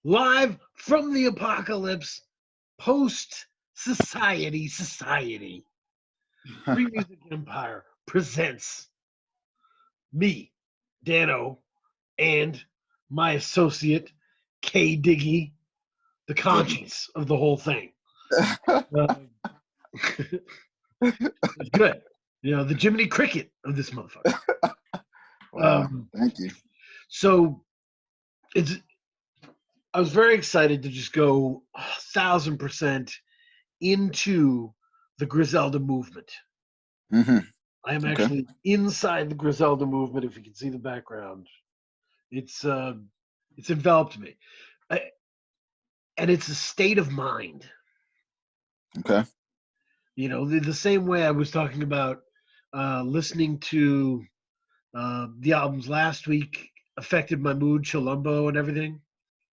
live from the apocalypse, post society. Free Music Empire presents me, Dano, and my associate, K Diggy, the Diggy. conscience of the whole thing. Uh, it's good. You know, the Jiminy Cricket of this motherfucker. Wow, thank you. So it's I was very excited to just go 1,000% into the Griselda movement. Hmm. I am Okay. actually inside the Griselda movement. If you can see the background, it's enveloped me, I, and it's a state of mind. Okay. You know, the same way I was talking about listening to the albums last week affected my mood, Chilumbo and everything.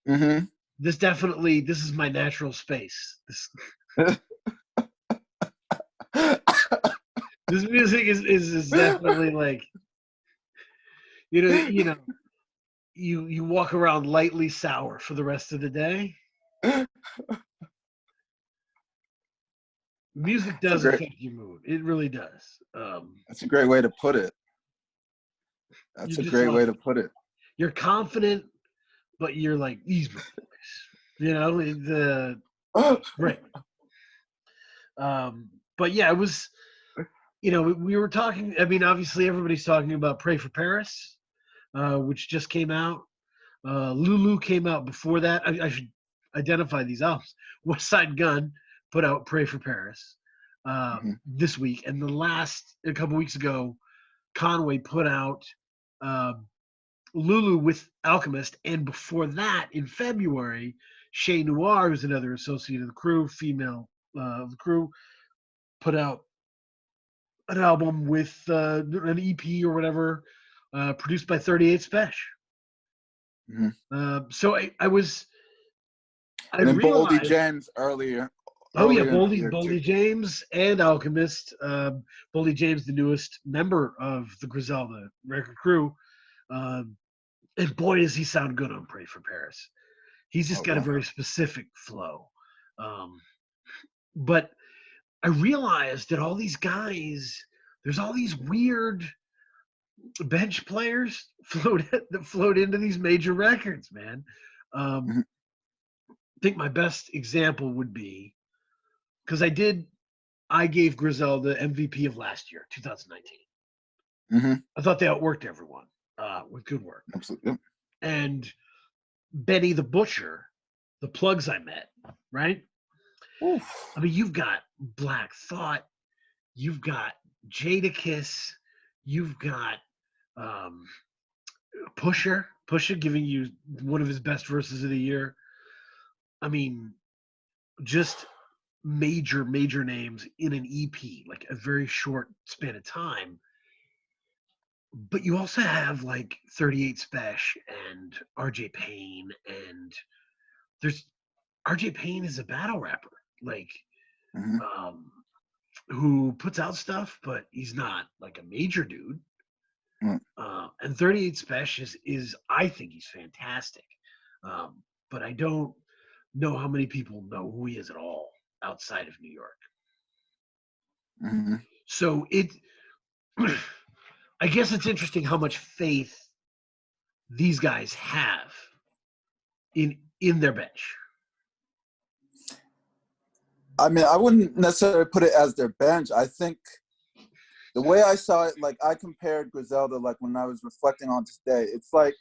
Hmm. This is my natural space. This music is definitely like you know you walk around lightly sour for the rest of the day. Music It's a does great. affect your mood. It really does. That's a great way to put it. You're That's a just great way like to put it. you're confident, but you're like these motherfuckers. You know, it's great. But yeah, it was. You know, we were talking. I mean, obviously, everybody's talking about "Pray for Paris," which just came out. Lulu came out before that. I should identify these albums. West Side Gun put out "Pray for Paris" Hmm. this week, and a couple weeks ago, Conway put out uh, Lulu with Alchemist, and before that, in February, Chez Noir, who's another associate of the crew, female of the crew, put out an album with an EP or whatever, produced by 38 Special. Hmm. So I And then Boldy realized, James earlier, oh yeah, earlier in the year too. Boldy James and Alchemist. Boldy James, the newest member of the Griselda record crew, um, and boy does he sound good on "Pray for Paris." He's just Oh got a wow. very specific flow. Um, but I realized that all these guys, there's all these weird bench players that float into these major records, man. Hmm. I think my best example would be because I gave Griselda MVP of last year, 2019. Hmm. I thought they outworked everyone with good work. Absolutely. Yep. And Benny the Butcher, the plugs I met, right? Oof. I mean, you've got Black Thought, you've got Jadakiss, you've got um, Pusha giving you one of his best verses of the year. I mean, just major names in an EP, like a very short span of time. But you also have like 38 Special and RJ Payne, and there's RJ Payne is a battle rapper, like Hmm. um, who puts out stuff, but he's not like a major dude. And 38 Special is I think he's fantastic, but I don't know how many people know who he is at all outside of New York. Hmm. So I guess it's interesting how much faith these guys have in their bench. I mean, I wouldn't necessarily put it as their bench. I think the way I saw it, like I compared Griselda, like when I was reflecting on this day, it's like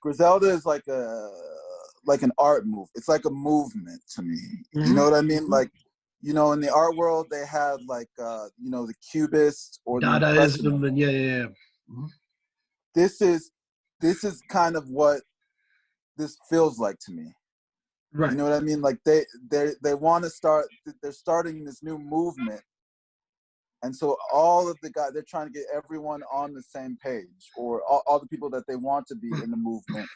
Griselda is like an art move. It's like a movement to me. You Mm-hmm. know what I mean? Like, you know, in the art world, they had like, you know, the Cubists or the Dadaism Impressionists. and yeah. Mm-hmm. This is this is kind of what this feels like to me. You Right. know what I mean? Like they want to start. They're starting this new movement, and so all of the guys, they're trying to get everyone on the same page, or all the people that they want to be in the movement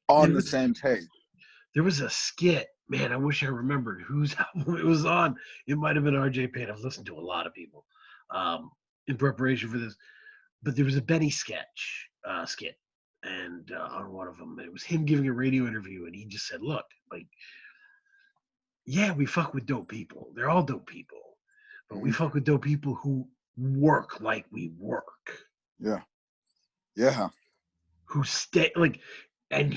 There on the was same page. there was a skit, man. I wish I remembered whose album it was on. It might have been RJ Payne. I've listened to a lot of people in preparation for this, but there was a Benny skit, and on one of them, it was him giving a radio interview, and he just said, "Look, like, yeah, we fuck with dope people. They're all dope people, but we Mhm. fuck with dope people who work like we work, Yeah. Yeah. who stay like, and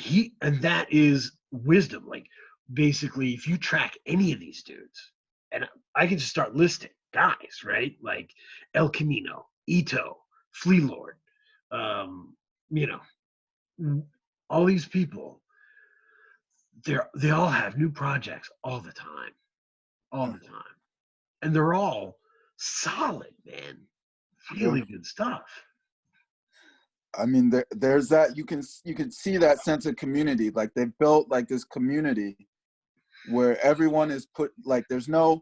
that is wisdom. Like, basically, if you track any of these dudes, and I can just start listing guys, right? Like El Camino, Ito, Flea Lord, um, you know, all these people, they all have new projects all Yeah. the time, and they're all solid, man. Yeah. Really good stuff. I mean, there's that you can see that sense of community. Like they've built like this community where everyone is put like there's no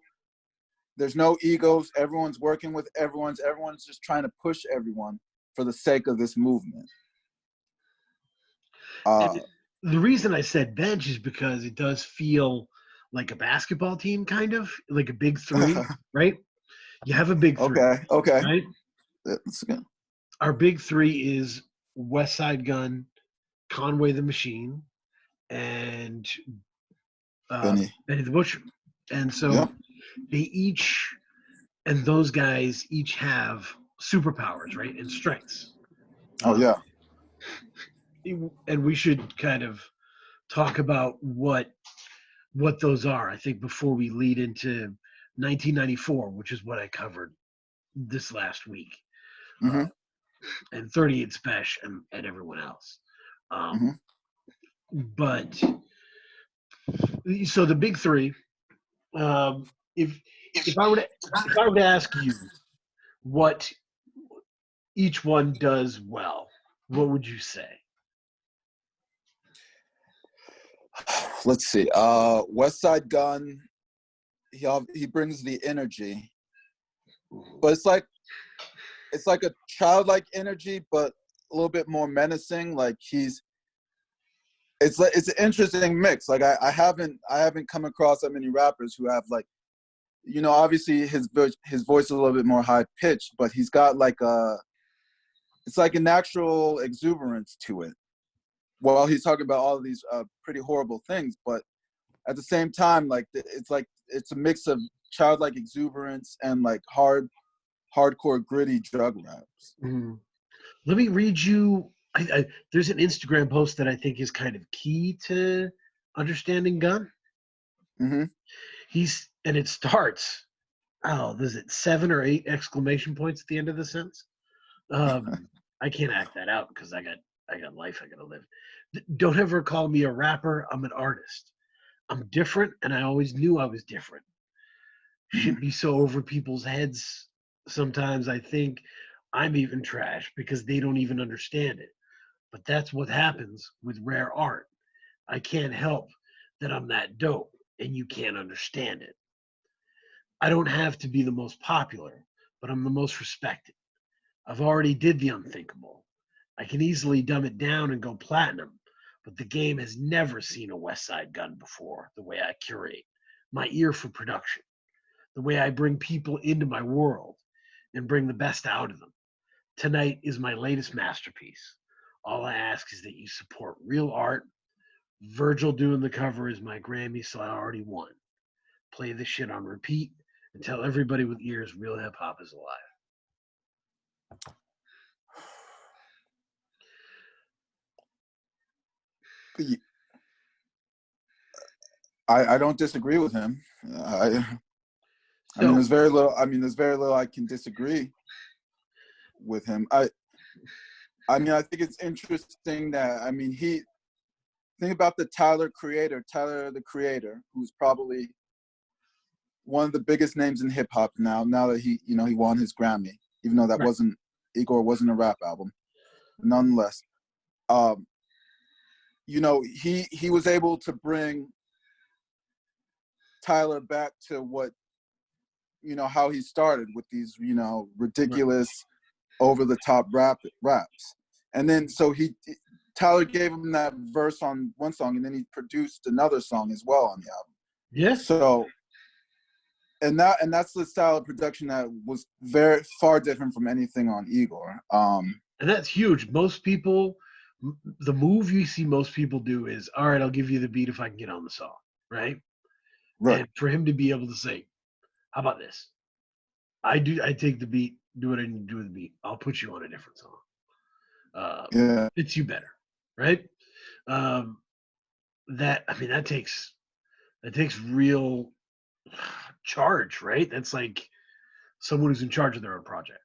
egos. Everyone's working with everyone's just trying to push everyone for the sake of this movement. And Uh, the reason I said bench is because it does feel like a basketball team, kind of like a big three, right? You have a big three, okay, okay. right? That's good. Our big three is West Side Gun, Conway the Machine, and Benny. Benny the Butcher. And so Yep. they each, and those guys each have superpowers, right? And strengths. Oh Uh, yeah. and we should kind of talk about what those are. I think before we lead into 1994, which is what I covered this last week, uh, Mm-hmm. and 38 Special and everyone else. Mm-hmm. Um, but so the big three. Um, if I were to ask you what each one does well, what would you say? Let's see. West Side Gun. He brings the energy, but it's like a childlike energy, but a little bit more menacing. Like it's an interesting mix. Like I haven't come across that many rappers who have like, you know, obviously his voice is a little bit more high pitched, but he's got like it's like a natural exuberance to it. While he's talking about all of these pretty horrible things, but at the same time, like it's a mix of childlike exuberance and like hardcore gritty drug raps. Mhm. Let me read you. There's an Instagram post that I think is kind of key to understanding Gun. Mm-hmm. And it starts. Oh, is it 7 or 8 exclamation points at the end of the sentence? I can't act that out because I got life I gotta live. Don't ever call me a rapper. I'm an artist. I'm different, and I always knew I was different. Mm-hmm. Shit be so over people's heads. Sometimes I think I'm even trash because they don't even understand it. But that's what happens with rare art. I can't help that I'm that dope, and you can't understand it. I don't have to be the most popular, but I'm the most respected. I've already did the unthinkable. I can easily dumb it down and go platinum, but the game has never seen a West Side Gun before. The way I curate, my ear for production, the way I bring people into my world and bring the best out of them. Tonight is my latest masterpiece. All I ask is that you support real art. Virgil doing the cover is my Grammy, so I already won. Play this shit on repeat and tell everybody with ears real hip hop is alive. I don't disagree with him. I mean, So, there's very little. I mean, there's very little I can disagree with him. I mean, I think it's interesting that I mean he think about the Tyler the Creator, who's probably one of the biggest names in hip hop now. Now that he won his Grammy, even though that right. wasn't Igor wasn't a rap album, nonetheless. Um, he was able to bring Tyler back to what how he started with these Right. ridiculous over the top raps, and then Tyler gave him that verse on one song, and then he produced another song as well on the album. Yeah. So that's the style of production that was very far different from anything on Igor. And that's huge. Most people The move you see most people do is, all right, I'll give you the beat if I can get on the song, right? Right. And for him to be able to say, how about this? I take the beat, do what I need to do with the beat. I'll put you on a different song. Yeah. Fits you better, right? Um, that takes real charge, right? That's like someone who's in charge of their own project.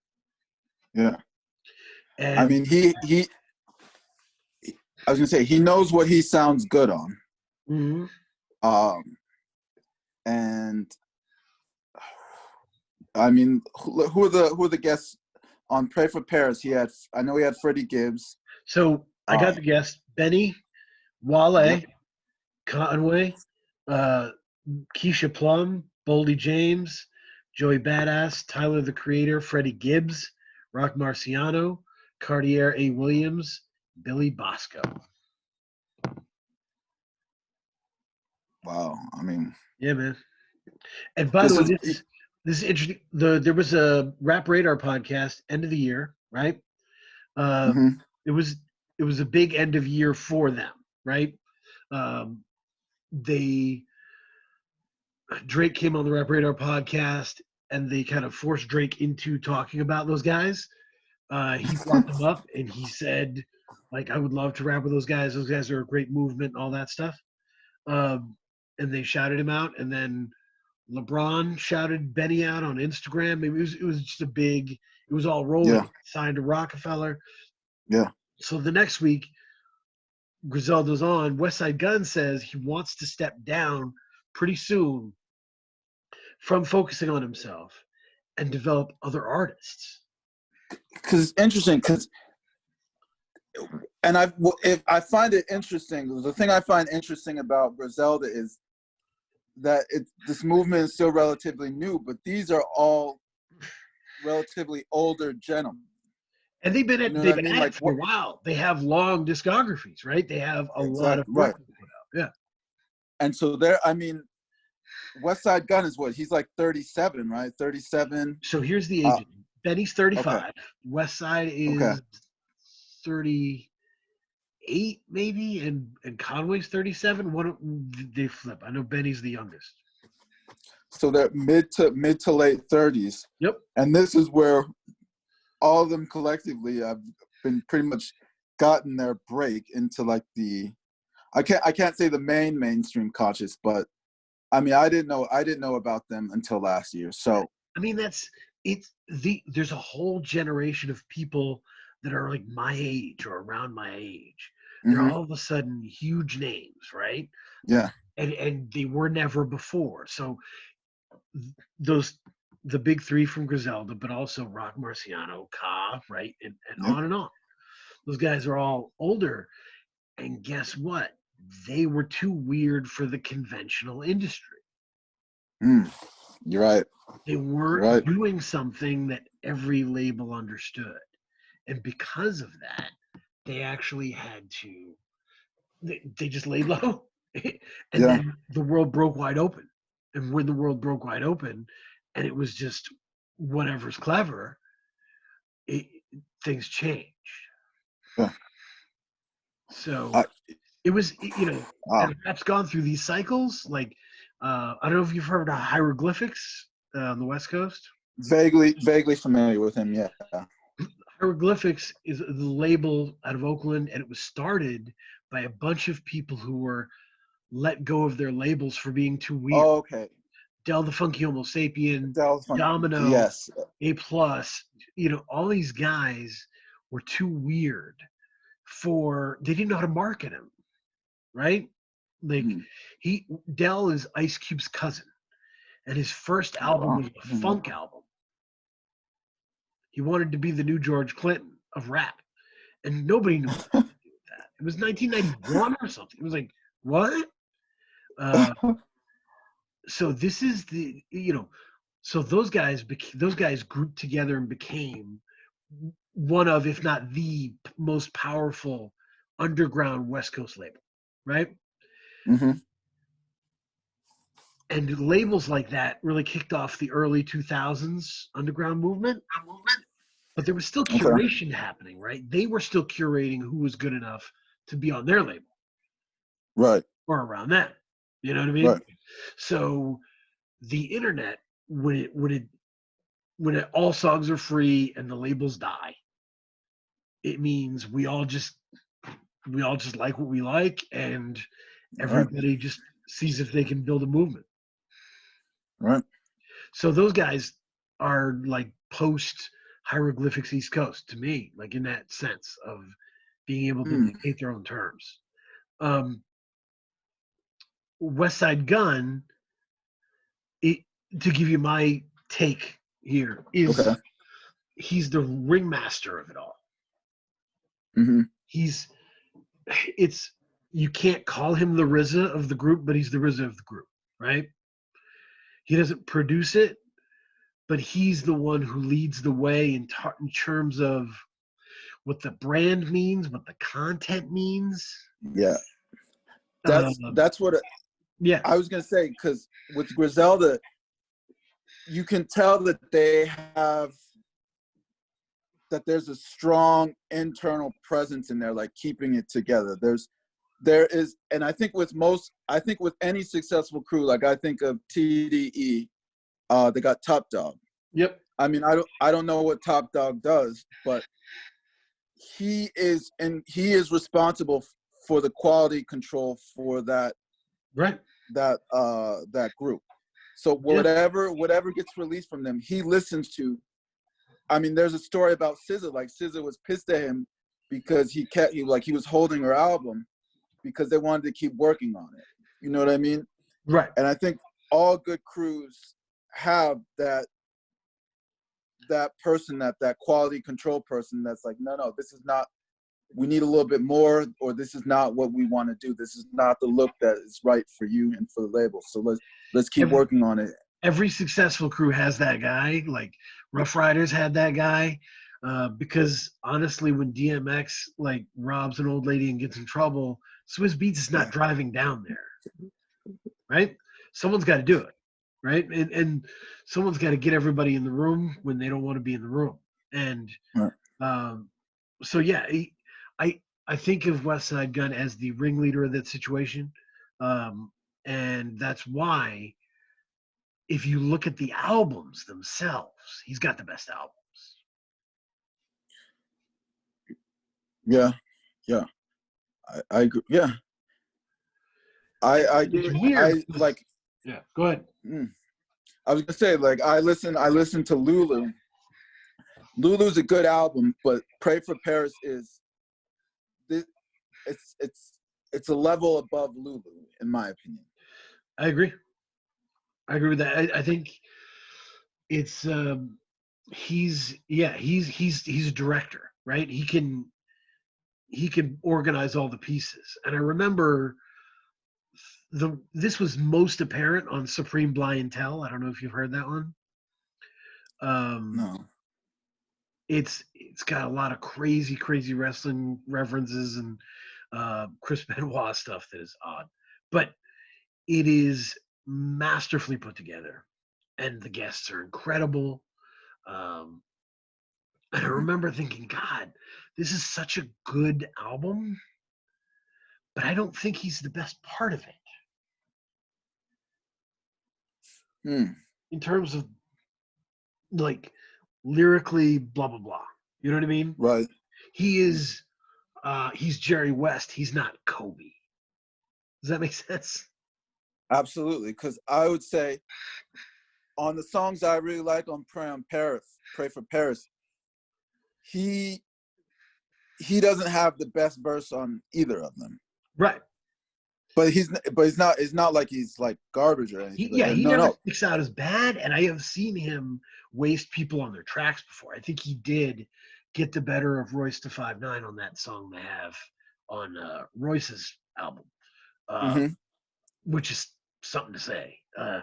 Yeah. I And mean, I was gonna say he knows what he sounds good on. mhm. Um, and I mean, who are the guests on Pray for Paris? I know he had Freddie Gibbs. So I got the guest Benny, Yep. Wale, Conway, uh, Keisha Plum, Boldy James, Joey Badass, Tyler the Creator, Freddie Gibbs, Rock Marciano, Cartier A. Williams, Billy Bosco. Wow. I mean, Yeah, man. And by the this way, is. this is interesting. There was a Rap Radar podcast end of the year, right? Uh, Mm-hmm. it was a big end of year for them, right? Um, they Drake came on the Rap Radar podcast, and they kind of forced Drake into talking about those guys. He brought them up, and he said, like, I would love to rap with those guys. Those guys are a great movement, and all that stuff. Um, and they shouted him out, and then LeBron shouted Benny out on Instagram. It was just a big. It was all rolling. Yeah. Signed to Rockefeller. Yeah. So the next week, Griselda's on. Westside Gunn says he wants to step down pretty soon from focusing on himself and develop other artists. Because it's interesting. If I find it interesting. The thing I find interesting about Griselda is that this movement is still relatively new, but these are all relatively older gentlemen. And they've You know what they've I been mean? at Like it for what? a while. They have long discographies, right? They have a lot of Exactly work right. to put out. Yeah. And so I mean, Westside Gunn is what? He's like 37, right? 37. So here's the agent. Benny's Okay. 35. Westside Okay. is 38 maybe, and Conway's 37. They flip. I know Benny's the youngest. So they're mid to late 30s. Yep. And this is where all of them collectively have been pretty much gotten their break into like I can't say the mainstream conscious, but I mean I didn't know about them until last year. So I mean there's a whole generation of people that are like my age or around my age. They're mm-hmm. all of a sudden huge names, right? Yeah. And they were never before. So the big three from Griselda, but also Rock Marciano, Ka, right? And Yep. on and on. Those guys are all older. And guess what? They were too weird for the conventional industry. You're right. They weren't doing something that every label understood. And because of that, they actually had to, they just laid low. And then the world broke wide open. And when the world broke wide open, and it was just whatever's clever, things changed. Yeah. So it was, Wow. and rap's gone through these cycles. Like, I don't know if you've heard of hieroglyphics on the West Coast. Vaguely familiar with him. Yeah. Hieroglyphics is the label out of Oakland, and it was started by a bunch of people who were let go of their labels for being too weird. Oh, okay. Del the Funky Homo Sapien, Domino, yes. A Plus, all these guys were too weird they didn't know how to market him, right? Like Del is Ice Cube's cousin, and his first album was a funk album. He wanted to be the new George Clinton of rap, and nobody knew what to do with that. It was 1991 or something. It was like, what? So this is so those guys grouped together and became one of, if not the most powerful underground West Coast label, right? Mm-hmm. And labels like that really kicked off the early 2000s underground movement. but there was still Okay. curation happening, right? They were still curating who was good enough to be on their label Right. or around that. You know what I mean? Right. So the internet, when all songs are free and the labels die, it means we all just like what we like, and Right. everybody just sees if they can build a movement. Right. So those guys are like post hieroglyphics East Coast to me, like in that sense of being able to Mm. dictate their own terms. Um, West Side Gun, it, to give you my take here, is Okay. he's the ringmaster of it all. Mm-hmm. He's it's you can't call him the RZA of the group, but he's the RZA of the group, right? He doesn't produce it, but he's the one who leads the way in terms of what the brand means, what the content means. Yeah. Uh, That's what yeah, I was gonna say, because with Griselda, you can tell that there's a strong internal presence in there, like keeping it together. There is, and I think with any successful crew, like I think of TDE, they got Top Dog. yep, I mean, I don't know what Top Dog does, but he is responsible for the quality control for that right, group. So yeah, whatever gets released from them, he listens to. I mean, there's a story about SZA. Like SZA was pissed at him because he was holding her album because they wanted to keep working on it. You know what I mean? right. And I think all good crews have that person, that quality control person that's like, no, this is not. We need a little bit more, or this is not what we want to do. This is not the look that is right for you and for the label. So let's keep working on it. Every successful crew has that guy. Like Rough Riders had that guy. Because honestly, when DMX like robs an old lady and gets in trouble, Swiss Beats is not driving down there, right? Someone's got to do it, right? And someone's got to get everybody in the room when they don't want to be in the room. And Right. so yeah, I think of West Side Gun as the ringleader of that situation, and that's why if you look at the albums themselves, he's got the best albums. Yeah, I agree. Yeah, I It's agree. weird. I like. Yeah, go ahead. I was gonna say, like, I listen to Lulu. Lulu's a good album, but Pray for Paris is this. It's a level above Lulu, in my opinion. I agree. I agree with that. I think it's he's a director, right? He can organize all the pieces. And I remember this was most apparent on Supreme Blientel. I don't know if you've heard that one. No. It's got a lot of crazy wrestling references and Chris Benoit stuff that is odd, but it is masterfully put together, and the guests are incredible. And I remember thinking, God, this is such a good album, but I don't think he's the best part of it in terms of like lyrically, blah blah blah. You know what I mean? Right. He's Jerry West. He's not Kobe. Does that make sense? Absolutely, because I would say on the songs I really like on Pray for Paris, he doesn't have the best verse on either of them. Right. But it's not like he's like garbage or anything. He never sticks out as bad, and I have seen him waste people on their tracks before. I think he did get the better of Royce da 5'9" on that song they have on Royce's album, which is something to say. Yeah,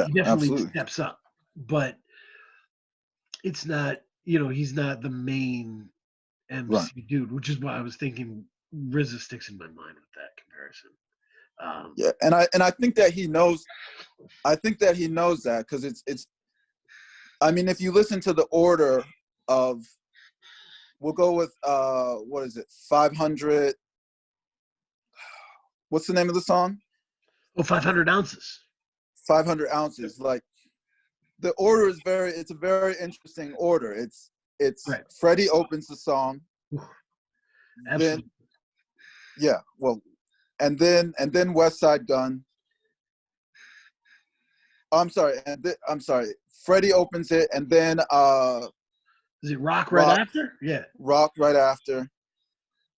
He definitely absolutely. steps up, but it's not, he's not the main MC dude, which is why I was thinking RZA sticks in my mind with that comparison. Yeah, and I think that he knows. I think that he knows that because it's. I mean, if you listen to the order of we'll go with what is it? 500. What's the name of the song? Oh, 500 ounces. 500 ounces. Like the order is it's a very interesting order. It's Right. Freddie opens the song. Absolutely. Then yeah, well, and then West Side Gun. I'm sorry, I'm sorry. Freddie opens it, and then Is it rock right after? Yeah. Rock right after.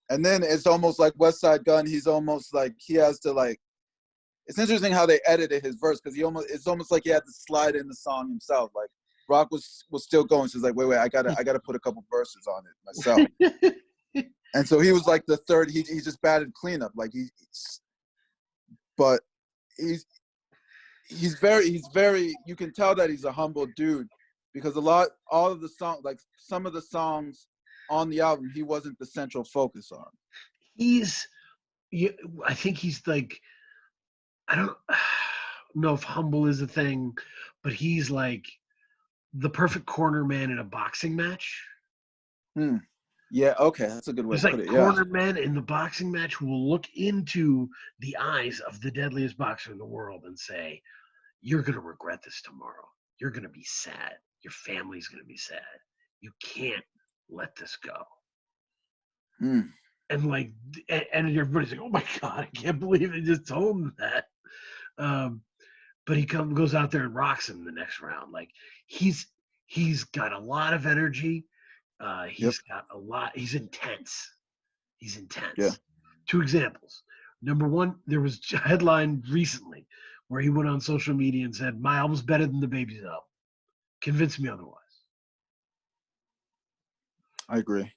And then it's almost like West Side Gun. He's almost like he has to like. It's interesting how they edited his verse because it's almost like he had to slide in the song himself. Like Rock was still going. So he's like, wait, I gotta put a couple verses on it myself. And so he was like the third. He just batted cleanup. Like but he's very. You can tell that he's a humble dude because all of the songs, like some of the songs on the album, he wasn't the central focus on. I think he's like, I don't know if humble is a thing, but he's like the perfect corner man in a boxing match. Yeah, okay, that's a good way There's to like put it. corner Yeah. men in the boxing match who will look into the eyes of the deadliest boxer in the world and say, "You're gonna regret this tomorrow. You're gonna be sad. Your family's gonna be sad. You can't let this go." And like, and everybody's like, "Oh my god, I can't believe they just told him that." But he goes out there and rocks him the next round. Like he's got a lot of energy. He's got a lot. He's intense. He's intense. Yeah. 2 examples. Number one, there was a headline recently where he went on social media and said, "My album's better than the Baby's album. Convince me otherwise." I agree.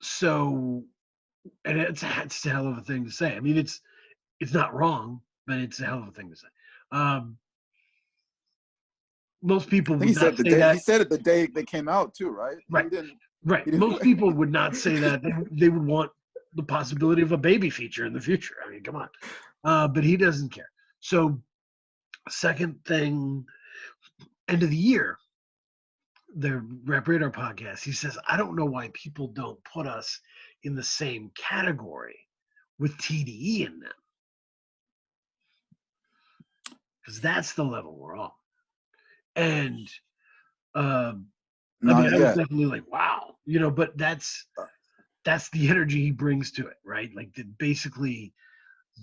So, and it's a hell of a thing to say. I mean, it's not wrong, but it's a hell of a thing to say. Most people would not say that. He said it the day they came out too, right? Right. He Right. Most people would not say that. They would want the possibility of a baby feature in the future. I mean, come on. But he doesn't care. So, second thing, end of the year, the Rap Radar podcast, he says, "I don't know why people don't put us in the same category with TDE in them. Because that's the level we're on." And I mean, I was definitely like, wow, but that's the energy he brings to it, right? Like basically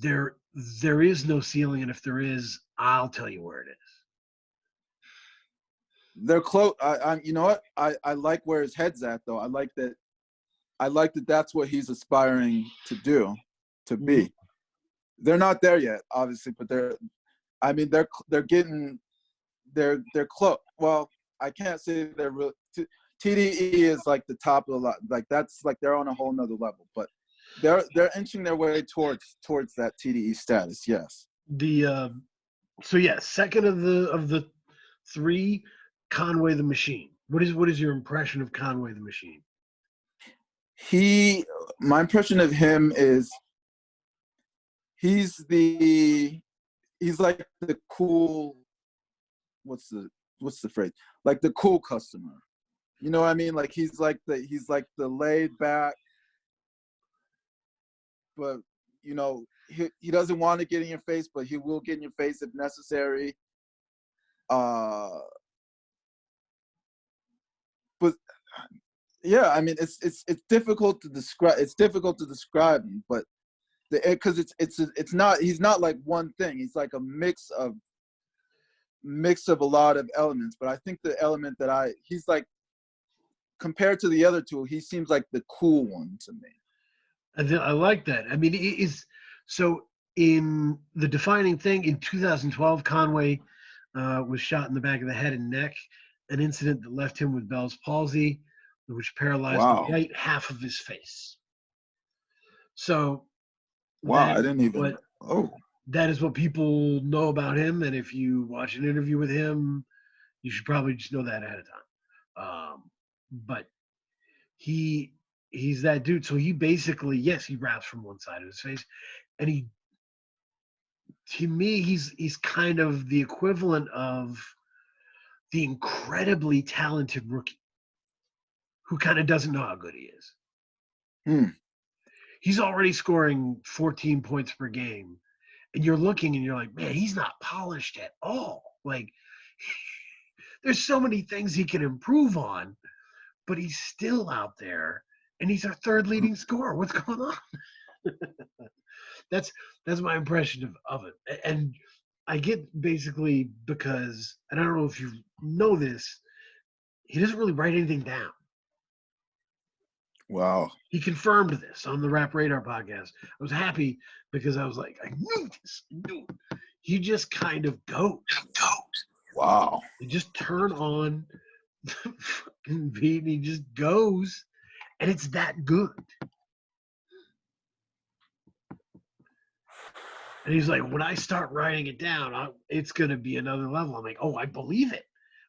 there is no ceiling, and if there is, I'll tell you where it is. They're close. You know what? I like where his head's at, though. I like that. That's what he's aspiring to do, to be. Mm-hmm. They're not there yet, obviously, but they're close. Well, I can't say they're real. TDE is like the top of the lot. Like that's like they're on a whole nother level, but they're inching their way towards that TDE status. Yes. Second of the 3, Conway the Machine. What is your impression of Conway the Machine? My impression of him is he's like the cool, what's the phrase? Like the cool customer. You know what I mean? Like he's like the laid back, but he doesn't want to get in your face, but he will get in your face if necessary. But yeah, I mean it's difficult to describe. It's difficult to describe him, but because it's not. He's not like one thing. He's like a mix of a lot of elements. But I think the element that he's like, compared to the other two, he seems like the cool one to me. I like that. I mean, it is so. In the defining thing in 2012, Conway was shot in the back of the head and neck, an incident that left him with Bell's palsy, which paralyzed the right half of his face. So, wow, I didn't even. That is what people know about him, and if you watch an interview with him, you should probably just know that ahead of time. But he's that dude. So he basically, yes, he raps from one side of his face, and to me, he's kind of the equivalent of the incredibly talented Rookie. who kind of doesn't know how good he is. Hmm. He's already scoring 14 points per game, and you're looking and you're like, man, he's not polished at all. Like, there's so many things he can improve on, but he's still out there, and he's our third leading scorer. What's going on? that's that's my impression of it. And I get basically because, and I don't know if you know this, he doesn't really write anything down. Wow. He confirmed this on the Rap Radar podcast. I was happy because I was like, I knew this. I knew it. He just kind of goes. Wow. He just turn on the fucking beat and he just goes, and it's that good. And he's like, when I start writing it down, it's going to be another level. I'm like, oh, I believe it.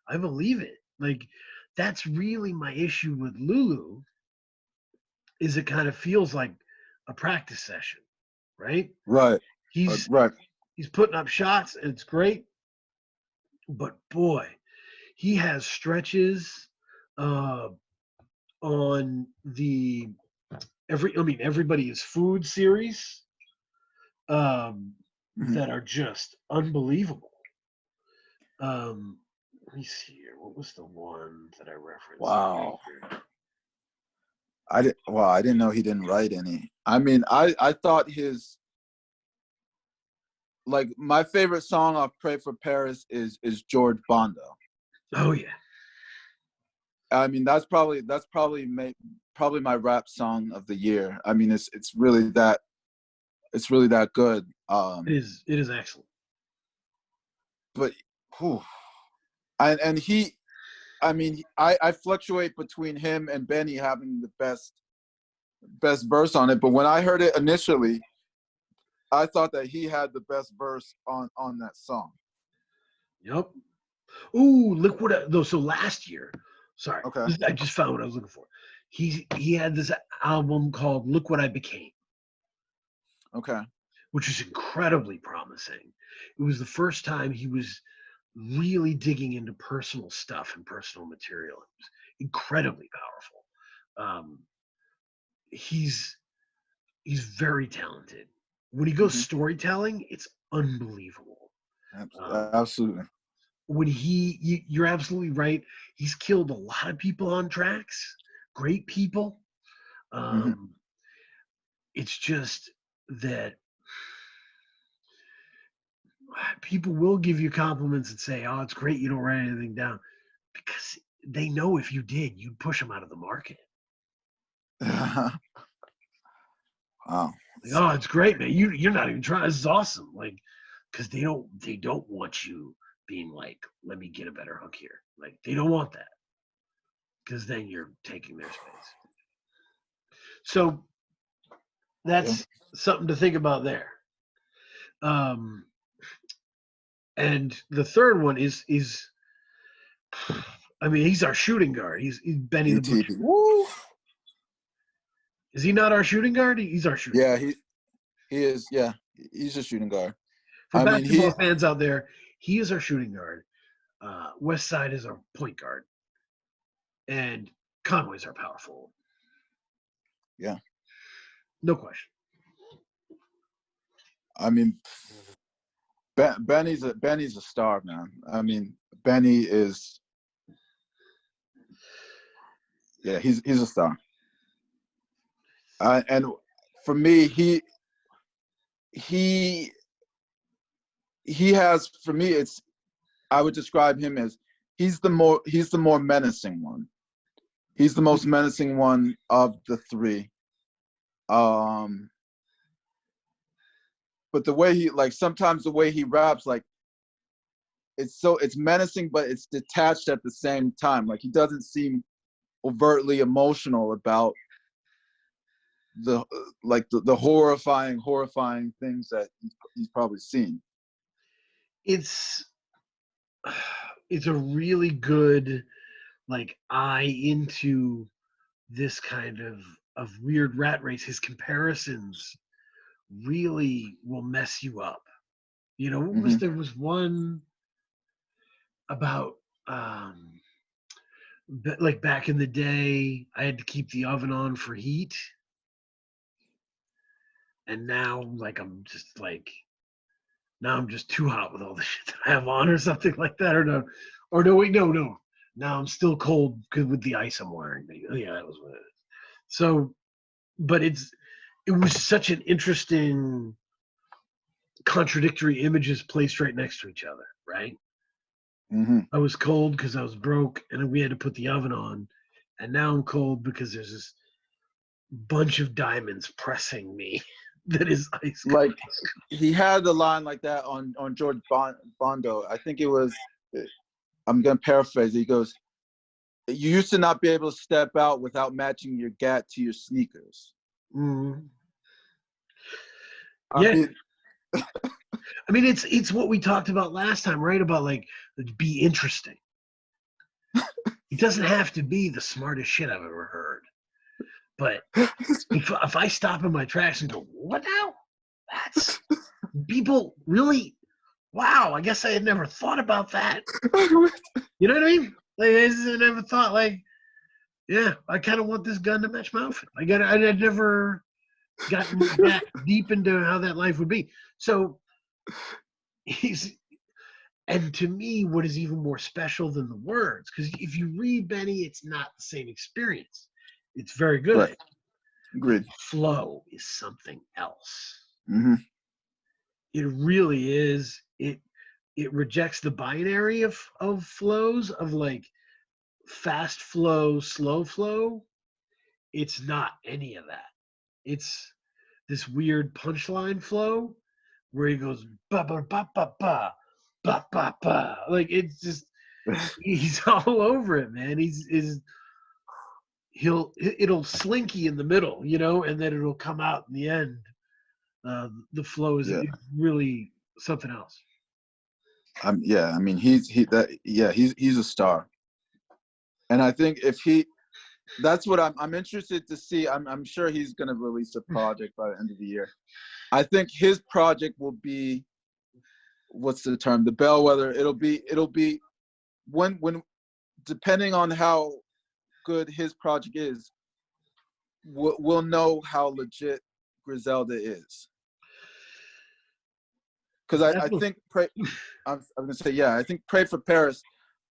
I believe it. Like, that's really my issue with Lulu, is it kind of feels like a practice session, right? Right. He's Right. he's putting up shots, and it's great. But boy, he has stretches on the Everybody is Food series Mhm. that are just unbelievable. Let me see here. What was the one that I referenced? Wow. I didn't know he didn't write any. I mean, I thought his, like, my favorite song off Pray for Paris is George Bondo. Oh yeah. I mean, that's probably my rap song of the year. I mean, it's really that good. It is excellent. But whew, and he, I mean, I fluctuate between him and Benny having the best verse on it. But when I heard it initially, I thought that he had the best verse on that song. Yep. Ooh, look what though. So last year, sorry, Okay. I just found what I was looking for. He had this album called "Look What I Became," Okay. which is incredibly promising. It was the first time he was really digging into personal stuff and personal material. It was incredibly powerful. He's he's very talented. When he goes Mm-hmm. storytelling, it's unbelievable. Absolutely. When you're absolutely right. He's killed a lot of people on tracks, great people. Mm-hmm. Um, it's just that people will give you compliments and say, "Oh, it's great you don't write anything down," because they know if you did, you'd push them out of the market. Wow. Like, oh, it's great, man. You're not even trying. This is awesome. Like, because they don't want you being like, let me get a better hook here. Like, they don't want that because then you're taking their space. So Yeah. that's something to think about there. Um, and the third one is, I mean, he's our shooting guard. He's Benny the Butcher. UTB. Woo. Is he not our shooting guard? He's our shooting Yeah, guard. he is. Yeah, he's a shooting guard. For I mean, basketball fans out there, he is our shooting guard. West Side is our point guard, and Conway's our power forward. Yeah. No question. I mean, Benny's a star, man. I mean, Benny is. Yeah, he's a star. And for me, he has, for me, it's, I would describe him as he's the more menacing one. He's the most menacing one of the three. But the way he, like, sometimes the way he raps, like, it's menacing, but it's detached at the same time. Like, he doesn't seem overtly emotional about the horrifying things that he's probably seen. It's it's a really good like eye into this kind of weird rat race. His comparisons really will mess you up. You know, Mm-hmm. there was one about But like back in the day, I had to keep the oven on for heat, and now like now I'm just too hot with all the shit that I have on or something like that, or no, wait, no. Now I'm still cold because with the ice I'm wearing. Yeah, that was what it is. So, but it was such an interesting contradictory images placed right next to each other, right? Mm-hmm. I was cold because I was broke and we had to put the oven on, and now I'm cold because there's this bunch of diamonds pressing me that is ice cold. Like he had a line like that on George Bondo. I think it was. I'm gonna paraphrase. He goes, "You used to not be able to step out without matching your gat to your sneakers." Mm. I Yeah, mean, I mean it's what we talked about last time, right? About like be interesting. It doesn't have to be the smartest shit I've ever heard, but if I stop in my tracks and go, "What now?" That's people really. Wow, I guess I had never thought about that. You know what I mean? Like I just never thought like, yeah, I kind of want this gun to match my outfit. I'd never gotten that deep into how that life would be. So he's, and to me, what is even more special than the words, because if you read Benny, it's not the same experience. It's very right. good, but Agreed. the flow is something else. Mm-hmm. It really is. It rejects the binary of flows of like fast flow, slow flow. It's not any of that. It's this weird punchline flow where he goes ba ba ba ba ba ba ba ba. Like it's just he's all over it, man. It'll slinky in the middle, and then it'll come out in the end. The flow is Yeah. really something else. Yeah. I mean, he's a star, and I think if he, that's what I'm interested to see. I'm sure he's gonna release a project by the end of the year. I think his project will be, what's the term? The bellwether. It'll be when depending on how good his project is, we'll know how legit Griselda is. Because I Definitely. think I'm gonna say, yeah, I think Pray for Paris.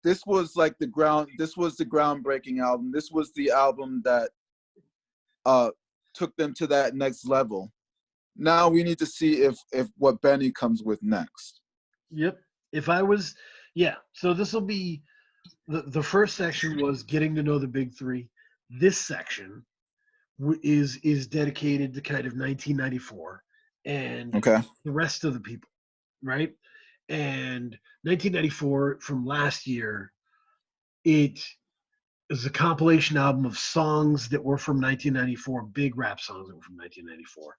This was like This was the groundbreaking album. This was the album that uh took them to that next level. Now we need to see if what Benny comes with next. Yep. If I was, yeah. So this will be the first section was getting to know the big three. This section is dedicated to kind of 1994 and Okay. the rest of the people, right? And 1994 from last year, it is a compilation album of songs that were from 1994, big rap songs that were from 1994.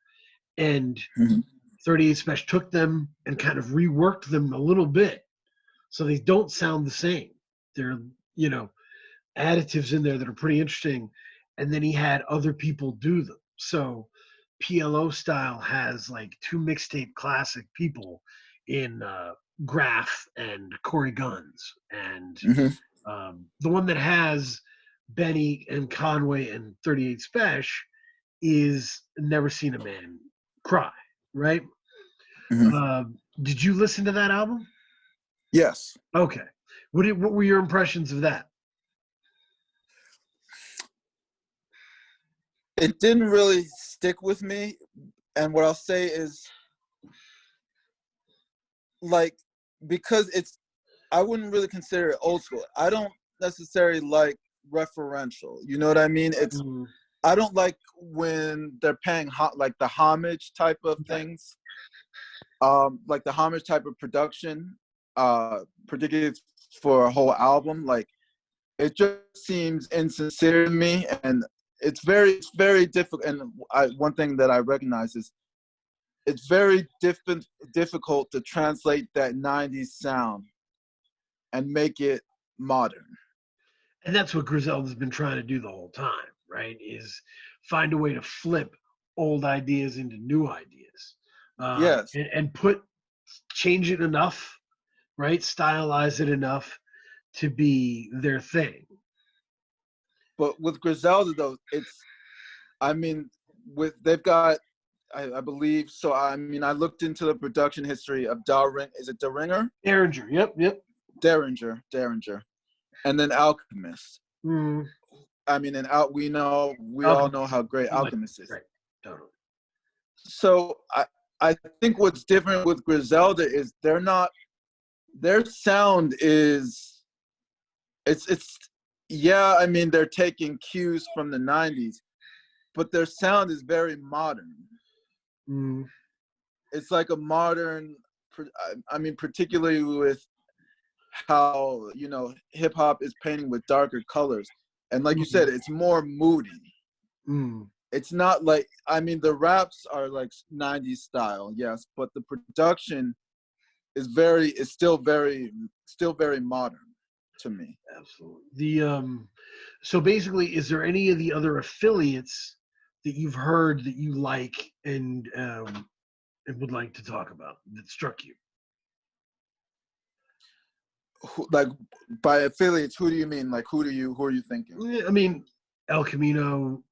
And Mm-hmm. 38 Special took them and kind of reworked them a little bit so they don't sound the same. They're, you know, additives in there that are pretty interesting. And then he had other people do them. So PLO style has like two mixtape classic people in Graf and Corey Guns. And Mm-hmm. the one that has Benny and Conway and 38 Special is Never Seen a Man Cry, right? Mm-hmm. Uh, did you listen to that album? Yes. Okay. What were your impressions of that? It didn't really stick with me, and what I'll say is, like, because I wouldn't really consider it old school. I don't necessarily like referential. You know what I mean? Mm, I don't like when they're paying like the homage type of right. things, like the homage type of production, particularly for a whole album. Like, it just seems insincere to me, and it's very difficult. And one thing that I recognize is it's very difficult to translate that '90s sound and make it modern. And that's what Griselda's been trying to do the whole time, right? Is find a way to flip old ideas into new ideas, Yes. and change it enough, right? Stylize it enough to be their thing. But with Griselda though, it's, I mean, they've got, I believe so. I mean, I looked into the production history of Is it Daringer? Derringer. Yep. Derringer, and then Alchemist. Mm. I mean, and we all know how great Alchemist is. Right. Totally. So I think what's different with Griselda is their sound is, it's yeah, I mean, they're taking cues from the 90s, but their sound is very modern. Mm. It's like a modern, I mean, particularly with how, you know, hip hop is painting with darker colors. And like you said, it's more moody. It's not like, I mean, the raps are like 90s style, yes, but the production is still very modern to me. Absolutely. So basically, is there any of the other affiliates that you've heard that you like and would like to talk about that struck you? Like, by affiliates, who do you mean? Like, who are you thinking? I mean, El Camino,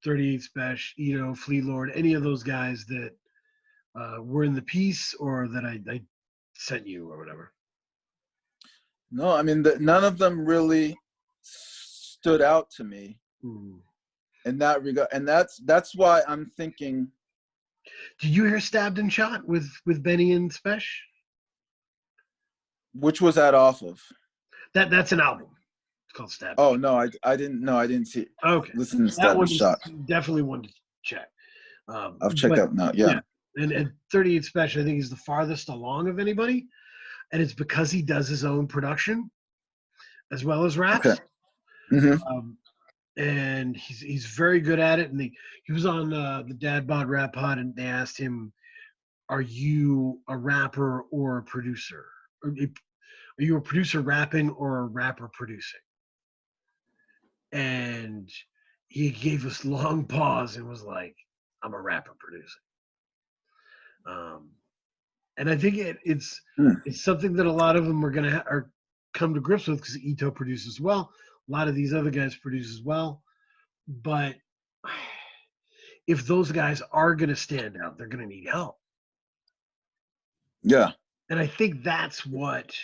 38 Special, Ito, Flea Lord, any of those guys that were in the piece or that I sent you or whatever. No, I mean, none of them really stood out to me in that regard, and that's why I'm thinking. Did you hear "Stabbed and Shot" with Benny and Spesh? Which was that off of? That's an album. It's called "Stabbed." Oh no, I didn't see. Okay, listen to "Stabbed and Shot." Definitely one to check. I've checked out now. Yeah. And 38 Special, I think he's the farthest along of anybody, and it's because he does his own production as well as raps. Okay. Mm-hmm. And he's very good at it. And he was on the Dad Bod Rap Pod, and they asked him, "Are you a rapper or a producer? Are you a producer rapping or a rapper producing?" And he gave us long pause and was like, "I'm a rapper producing." And I think it's something that a lot of them are gonna come to grips with, because Ito produces well. A lot of these other guys produce as well. But if those guys are going to stand out, they're going to need help. Yeah. And I think that's what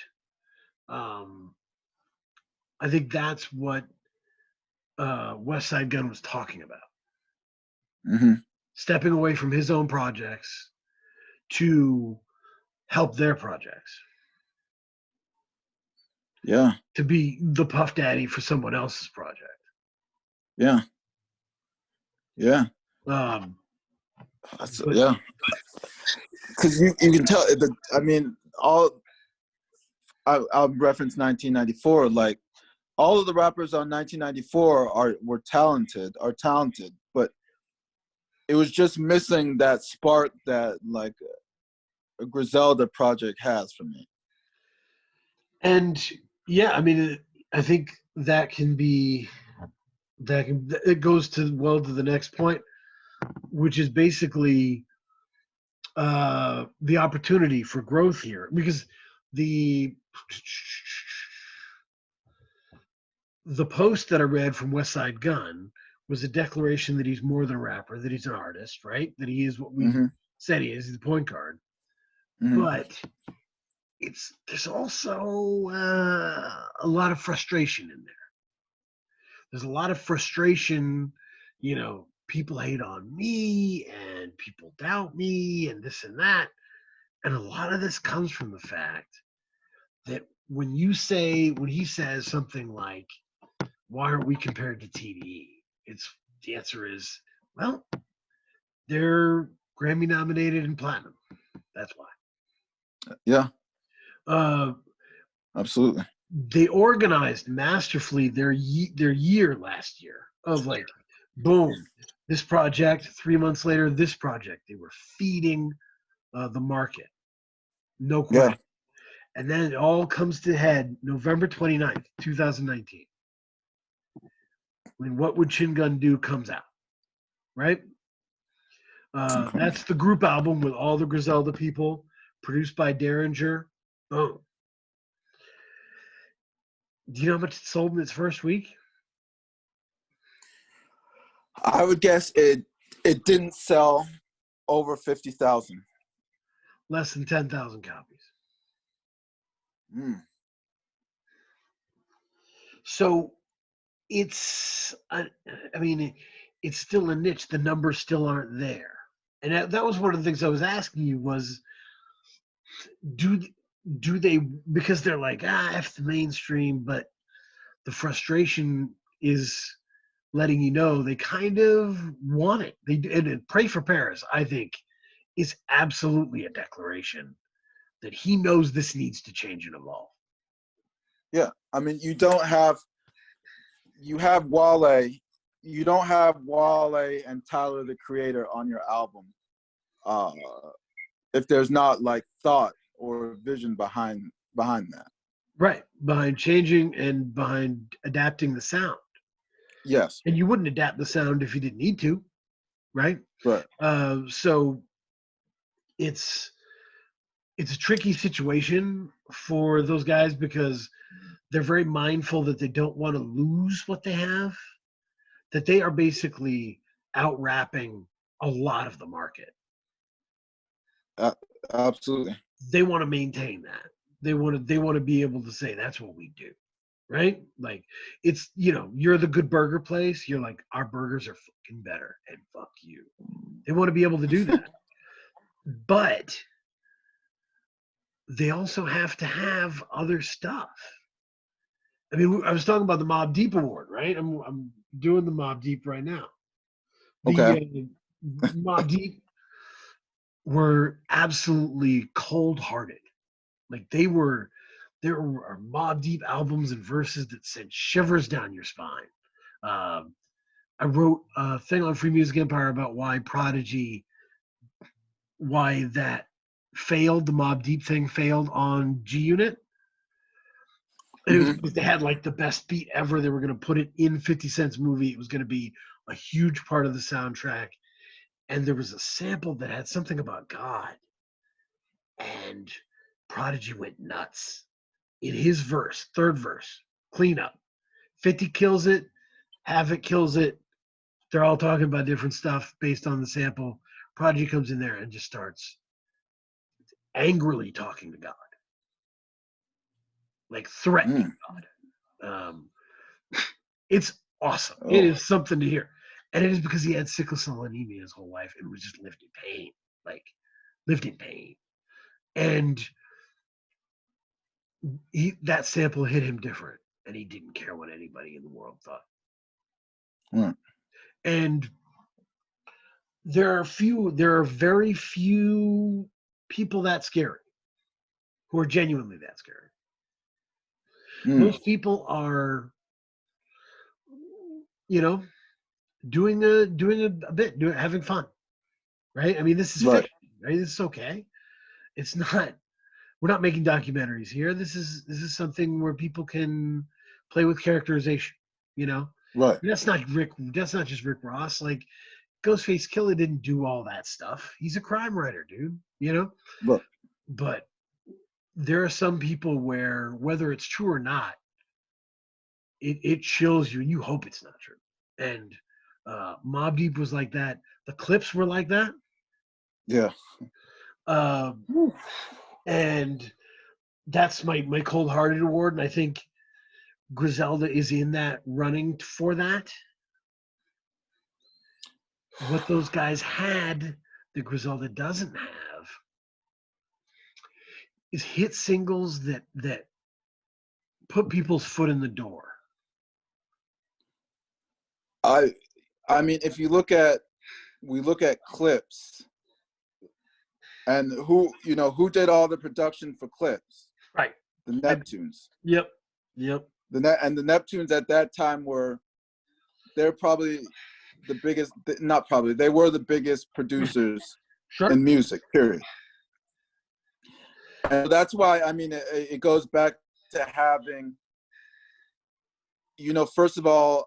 West Side Gun was talking about. Mm-hmm. Stepping away from his own projects to help their projects. Yeah. To be the Puff Daddy for someone else's project. Yeah. Yeah. Yeah. Because you can tell. I mean, I'll reference 1994. Like, all of the rappers on 1994 are talented, but it was just missing that spark that like a Griselda project has for me. And yeah, I mean, I think it goes to the next point, which is basically the opportunity for growth here, because the post that I read from West Side Gun was a declaration that he's more than a rapper, that he's an artist, right? That he is what we said he is. He's the point guard. But there's also a lot of frustration in there. There's a lot of frustration, you know, people hate on me and people doubt me and this and that. And a lot of this comes from the fact that when he says something like, "Why aren't we compared to TDE?" The answer is, well, they're Grammy nominated and platinum. That's why. Yeah. Absolutely. They organized masterfully their year last year of like, boom, this project, 3 months later, this project. They were feeding the market. No question. Yeah. And then it all comes to head November 29th, 2019. When What Would Chin Gun Do comes out, right? That's the group album with all the Griselda people, produced by Derringer. Boom. Do you know how much it sold in its first week? I would guess it didn't sell over 50,000. Less than 10,000 copies. Mm. So it's, I mean, it's still a niche. The numbers still aren't there. And that was one of the things I was asking you was, do they, because they're like, F the mainstream, but the frustration is letting you know they kind of want it. And Pray for Paris, I think, is absolutely a declaration that he knows this needs to change and evolve. Yeah, I mean, you have Wale. You don't have Wale and Tyler the Creator on your album if there's not like thought or vision behind that. Right, behind changing and behind adapting the sound. Yes. And you wouldn't adapt the sound if you didn't need to, right? Right. So it's a tricky situation for those guys because they're very mindful that they don't want to lose what they have, that they are basically out rapping a lot of the market. Absolutely. They want to maintain that. They want to be able to say that's what we do, right? Like it's, you're the good burger place. You're like, our burgers are fucking better, and fuck you. They want to be able to do that, but they also have to have other stuff. I mean, I was talking about the Mobb Deep Award, right? I'm doing the Mobb Deep right now. The Mobb Deep were absolutely cold-hearted. Like there were Mobb Deep albums and verses that sent shivers down your spine. I wrote a thing on Freemusicempire about why that failed, the Mobb Deep thing failed on G Unit. And it was because they had like the best beat ever. They were going to put it in 50 Cent's movie. It was going to be a huge part of the soundtrack. And there was a sample that had something about God. And Prodigy went nuts. In his verse, third verse, clean up. 50 kills it, Havoc kills it. They're all talking about different stuff based on the sample. Prodigy comes in there and just starts angrily talking to God. Like threatening God. It's awesome. Oh. It is something to hear. And it is because he had sickle cell anemia his whole life and was just lived in pain. Like, lived in pain. And that sample hit him different. And he didn't care what anybody in the world thought. And there are very few people that scary who are genuinely that scary. Most people are, doing a bit, having fun, right? I mean, this is fiction, right? This is okay. It's not. We're not making documentaries here. This is something where people can play with characterization. Right. That's not just Rick Ross. Like Ghostface Killer didn't do all that stuff. He's a crime writer, dude. Right. But there are some people where, whether it's true or not, it chills you, and you hope it's not true. And Mobb Deep was like that. The Clips were like that. Yeah. And that's my cold-hearted award, and I think Griselda is in that running for that. What those guys had that Griselda doesn't have is hit singles that put people's foot in the door. I mean, if we look at Clips, and who did all the production for Clips? Right. The Neptunes. Yep. The Neptunes at that time they're probably the biggest. Not probably. They were the biggest producers in music. Period. And that's why, I mean, it goes back to having, first of all,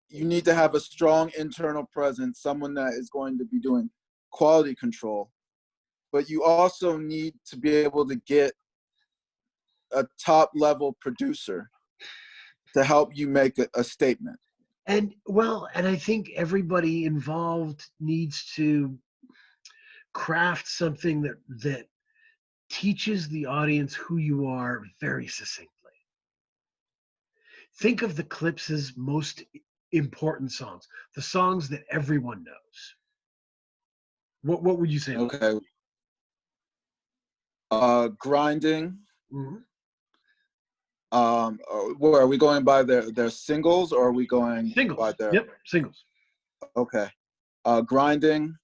you need to have a strong internal presence, someone that is going to be doing quality control. But you also need to be able to get a top-level producer to help you make a statement. And well, and I think everybody involved needs to craft something that teaches the audience who you are very succinctly. Think of the Clips' most important songs, the songs that everyone knows. What would you say about Okay. Grinding. Mhm. Where are we going by their singles, or are we going by Singles? their? Yep, singles. Okay. Grinding.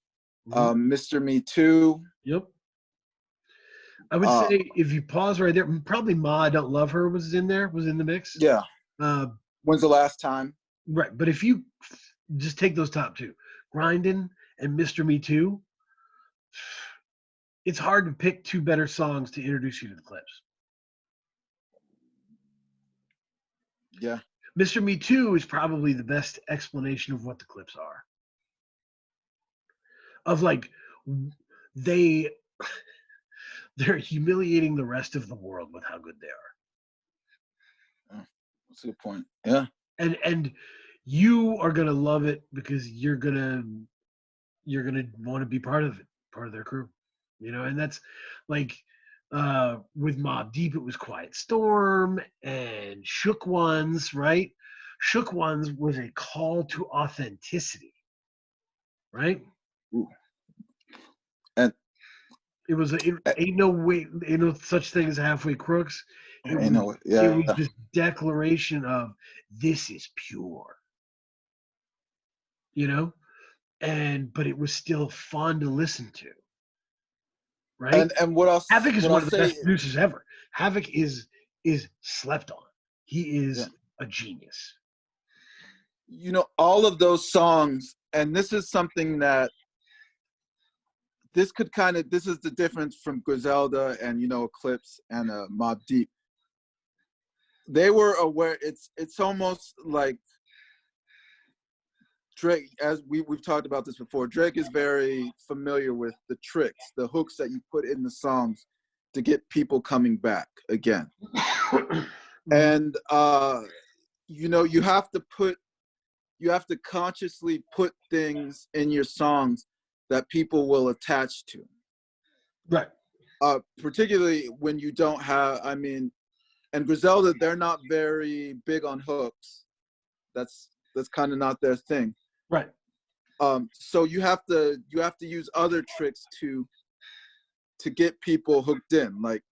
Mhm. Mr. Me Too. Yep. I would Uh, say if you pause right there, probably Ma I Don't Love Her was in there, was in the mix. yeah. Uh, When's the last time? right. But if you just take those top two, Grindin' and Mr. Me Too, it's hard to pick two better songs to introduce you to the Clips. Yeah. Mr. Me Too is probably the best explanation of what the Clips are. Of like they they're humiliating the rest of the world with how good they are. That's a good point. Yeah. And you are gonna love it because you're gonna want to be part of it, part of their crew. You know, and that's like with Mob Deep, it was Quiet Storm and Shook Ones, right? Shook Ones was a call to authenticity, right? Ooh. And It was ain't no way, ain't no such thing as halfway crooks. It you was know, it yeah. was this declaration of this is pure, you know, and but it was still fun to listen to, right? And what else? Havoc is What one I'll of the say. best producers ever. Havoc is slept on. He Yeah. is a genius. You know, all of those songs, and this is something that this is the difference from Griselda and Eclipse and Mobb Deep. They were aware. It's almost like Drake, as we've talked about this before. Drake is very familiar with the tricks, the hooks that you put in the songs to get people coming back again. And you have to consciously put things in your songs that people will attach to. Right. Particularly when you don't have, and Griselda, they're not very big on hooks. That's kind of not their thing. Right. So you have to use other tricks to get people hooked in. Like,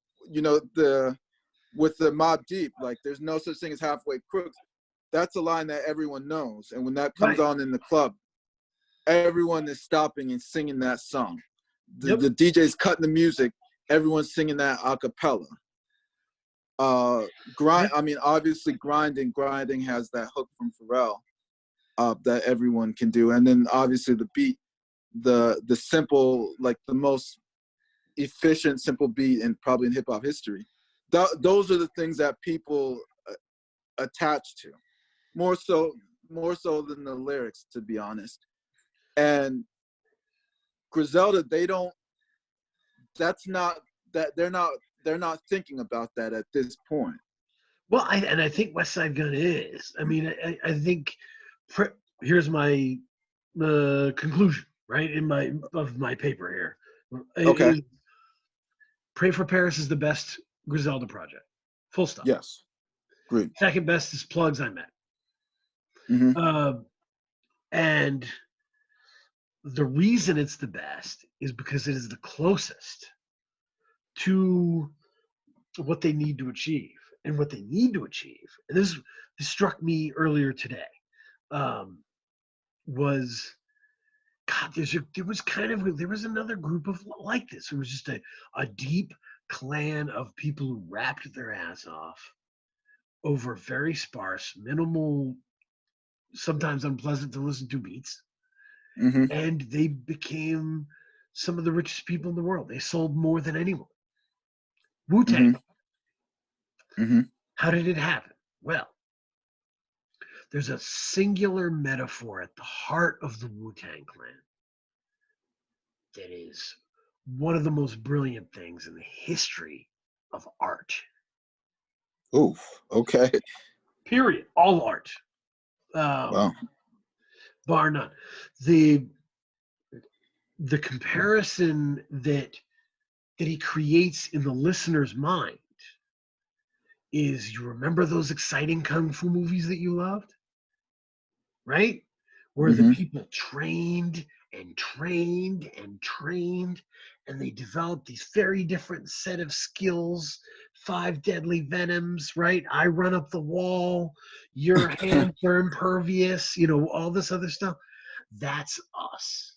with the Mobb Deep, like there's no such thing as halfway crooks. That's a line that everyone knows. And when that comes Right. on in the club, everyone is stopping and singing that song. Yep. The DJ's cutting the music, everyone's singing that a cappella. Obviously grinding has that hook from Pharrell that everyone can do. And then obviously the beat, the simple, like the most efficient, simple beat in probably in hip hop history. Those are the things that people attach to, more so than the lyrics, to be honest. And Griselda, they don't. That's not that they're not thinking about that at this point. Well, I think West Side Gun is. I mean, I think here's my conclusion, right, in my paper here. It Okay. is Pray for Paris is the best Griselda project. Full stop. Yes. Great. Second best is Plugs I Met. Mm-hmm. And the reason it's the best is because it is the closest to what they need to achieve. And what they need to achieve, and this struck me earlier today, was God, there was another group of like this. It was just a deep clan of people who rapped their ass off over very sparse, minimal, sometimes unpleasant to listen to beats. Mm-hmm. And they became some of the richest people in the world. They sold more than anyone. Wu-Tang. Mm-hmm. Mm-hmm. How did it happen? Well, there's a singular metaphor at the heart of the Wu-Tang Clan that is one of the most brilliant things in the history of art. Ooh. Okay. Period. All art. Wow. bar none. The comparison that he creates in the listener's mind is, you remember those exciting kung fu movies that you loved, right? Where the Mm-hmm. people trained and trained and trained, and they developed these very different set of skills. 5 deadly venoms, right? I run up the wall, your hands are impervious, all this other stuff. That's us.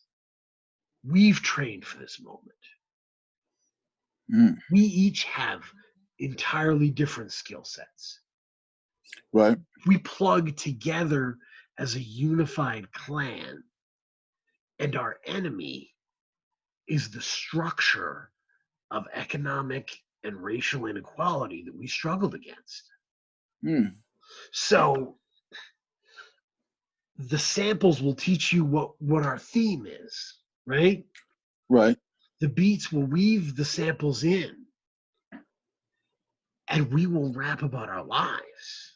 We've trained for this moment. Mm. We each have entirely different skill sets. Right. We plug together as a unified clan, and our enemy is the structure of economic and racial inequality that we struggled against. Mm. So the samples will teach you what our theme is, right? Right. The beats will weave the samples in, and we will rap about our lives.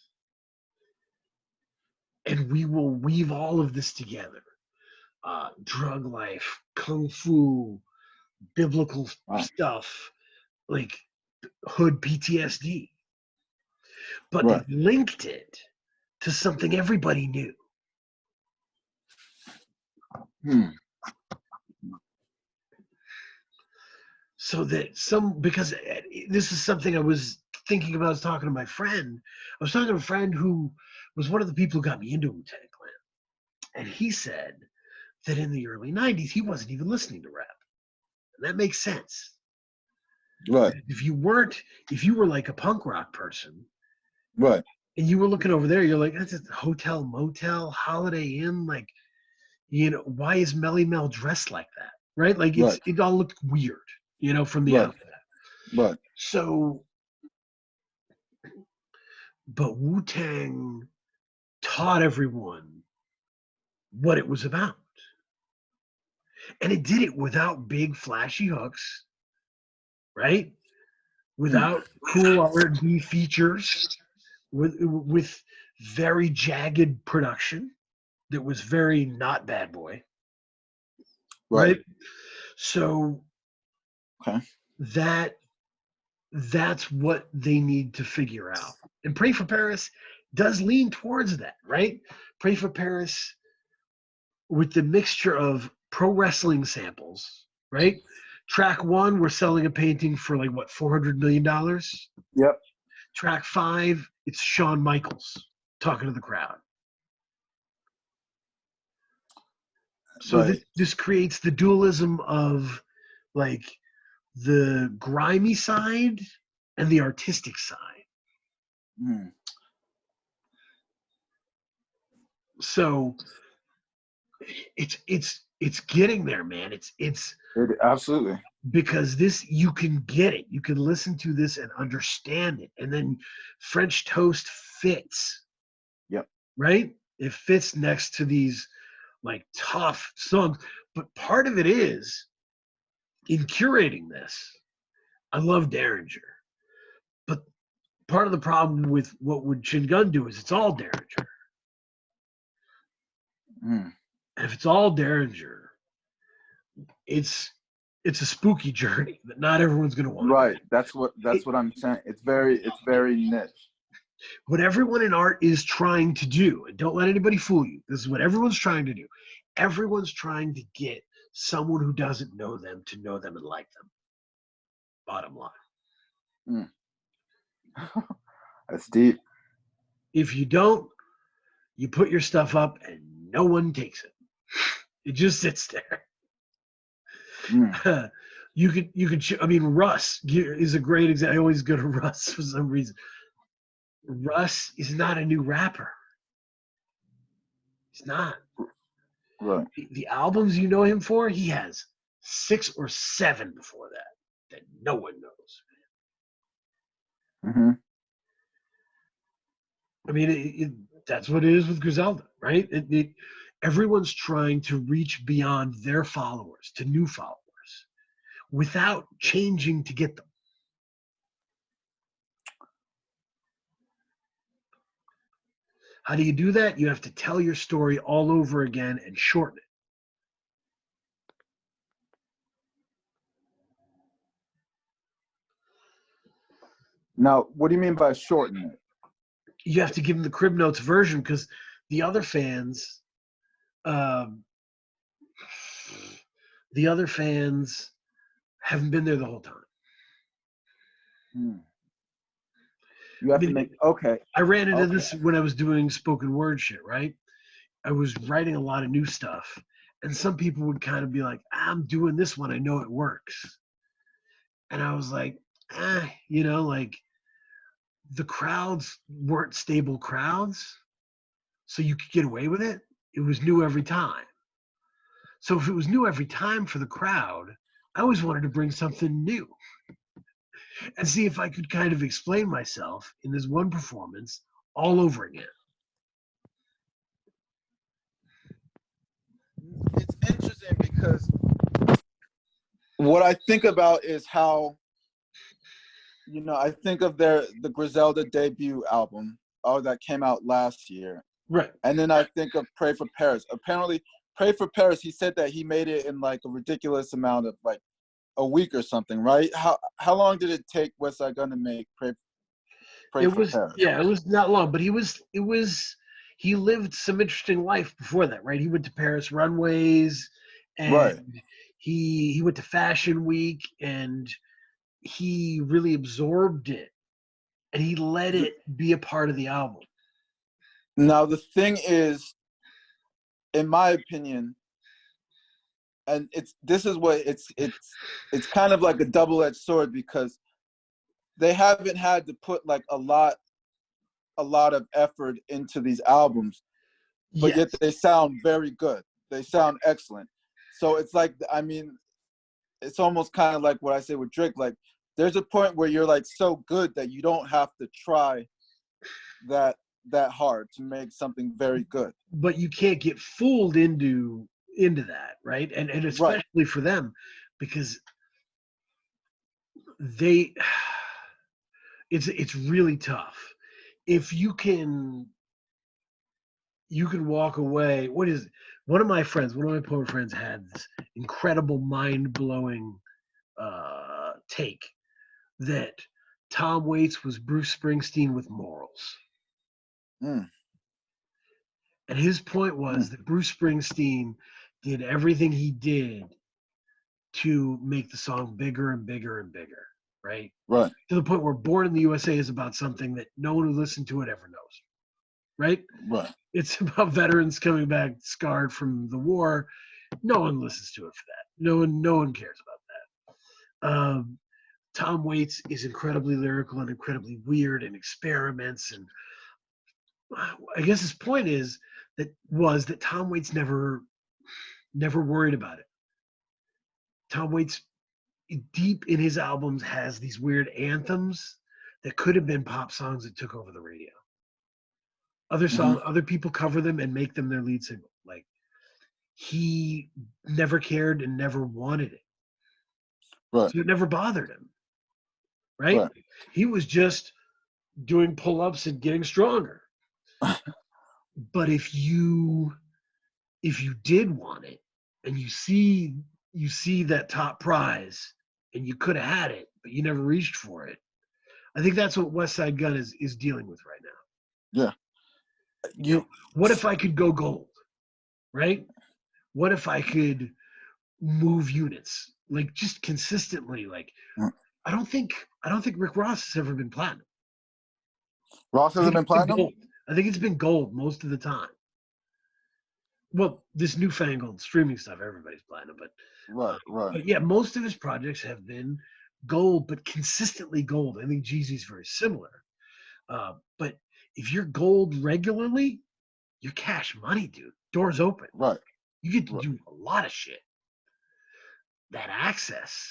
And we will weave all of this together. Drug life, kung fu, biblical Wow. stuff, like hood PTSD. But they Right. linked it to something everybody knew. Mm. So that because this is something I was thinking about. I was talking to my friend. I was talking to a friend who was one of the people who got me into Wu-Tang Clan. And he said that in the early 90s, he wasn't even listening to rap. And that makes sense. Right. If you were like a punk rock person, Right. and you were looking over there, you're like, that's a hotel, motel, Holiday Inn. Like, why is Melly Mel dressed like that? Right? Like, Right. it all looked weird, from the Right. outset. Right. So, but Wu-Tang taught everyone what it was about. And it did it without big flashy hooks, right? Mm. Without cool R&B features, with very jagged production that was very not Bad Boy, Right. right? So Okay. that's what they need to figure out. And Pray for Paris does lean towards that, right? Pray for Paris, with the mixture of pro wrestling samples, right? Track 1, we're selling a painting for like what, $400 million? Yep. Track 5, it's Shawn Michaels talking to the crowd. So Right. this creates the dualism of like the grimy side and the artistic side. Mm. So it's getting there, man. It's Absolutely. because this, you can get it. You can listen to this and understand it. And then French Toast fits, Yep. right? It fits next to these like tough songs. But part of it is, in curating this, I love Derringer. But part of the problem with what would Chin Gun do is it's all Derringer. Mm. And if it's all Derringer, it's a spooky journey that not everyone's going to want to go. Right. That's what I'm saying. It's very niche. What everyone in art is trying to do, and don't let anybody fool you, this is what everyone's trying to do. Everyone's trying to get someone who doesn't know them to know them and like them. Bottom line. Mm. That's deep. If you don't, you put your stuff up and no one takes it. It just sits there. Mm. you could. I mean, Russ is a great example. I always go to Russ for some reason. Russ is not a new rapper. He's not. Right. The albums you know him for, he has 6 or 7 before that no one knows. Mm-hmm. I mean, that's what it is with Griselda, right? Everyone's trying to reach beyond their followers to new followers without changing to get them. How do you do that? You have to tell your story all over again and shorten it. Now, what do you mean by shorten it? You have to give them the Crib Notes version because the other fans, um, the other fans haven't been there the whole time. Hmm. You have to make, okay. I ran into this when I was doing spoken word shit, right? I was writing a lot of new stuff, and some people would kind of be like, I'm doing this one, I know it works. And I was like, like the crowds weren't stable crowds, so you could get away with it. It was new every time. So if it was new every time for the crowd, I always wanted to bring something new and see if I could kind of explain myself in this one performance all over again. It's interesting because what I think about is how, I think of the Griselda debut album, that came out last year. Right. And then I think of Pray for Paris. Apparently, Pray for Paris, he said that he made it in like a ridiculous amount of like a week or something, right? How long did it take West Side Gun to make Pray for Paris? Yeah, it was not long, but he lived some interesting life before that, right? He went to Paris runways, and right. he went to Fashion Week, and he really absorbed it, and he let it be a part of the album. Now the thing is, in my opinion, and it's kind of like a double-edged sword because they haven't had to put like a lot of effort into these albums, but yet they sound very good. They sound excellent. So it's like, I mean, it's almost kind of like what I say with Drake. Like, there's a point where you're like so good that you don't have to try that hard to make something very good. But you can't get fooled into that, right? And especially right. for them, because it's really tough. If you can walk away. One of my poet friends had this incredible, mind-blowing take that Tom Waits was Bruce Springsteen with morals. Mm. And his point was that Bruce Springsteen did everything he did to make the song bigger and bigger and bigger, right? Right. To the point where Born in the USA is about something that no one who listened to it ever knows, right? Right. It's about veterans coming back scarred from the war. No one listens to it for that. No one cares about that. Tom Waits is incredibly lyrical and incredibly weird and experiments. And I guess his point is that Tom Waits never worried about it. Tom Waits, deep in his albums, has these weird anthems that could have been pop songs that took over the radio. Other people cover them and make them their lead single. Like, he never cared and never wanted it. Right. So it never bothered him. Right? He was just doing pull-ups and getting stronger. But if you did want it and you see that top prize and you could have had it, but you never reached for it, I think that's what West Side Gun is dealing with right now. Yeah. What if I could go gold? Right? What if I could move units like just consistently? Like, I don't think Rick Ross has ever been platinum. Ross hasn't been platinum? I think it's been gold most of the time. Well, this newfangled streaming stuff, everybody's platinum, but right. But yeah, most of his projects have been gold, but consistently gold. I think Jeezy's very similar. But if you're gold regularly, you're cash money, dude. Doors open. Right. You get to do a lot of shit. That access.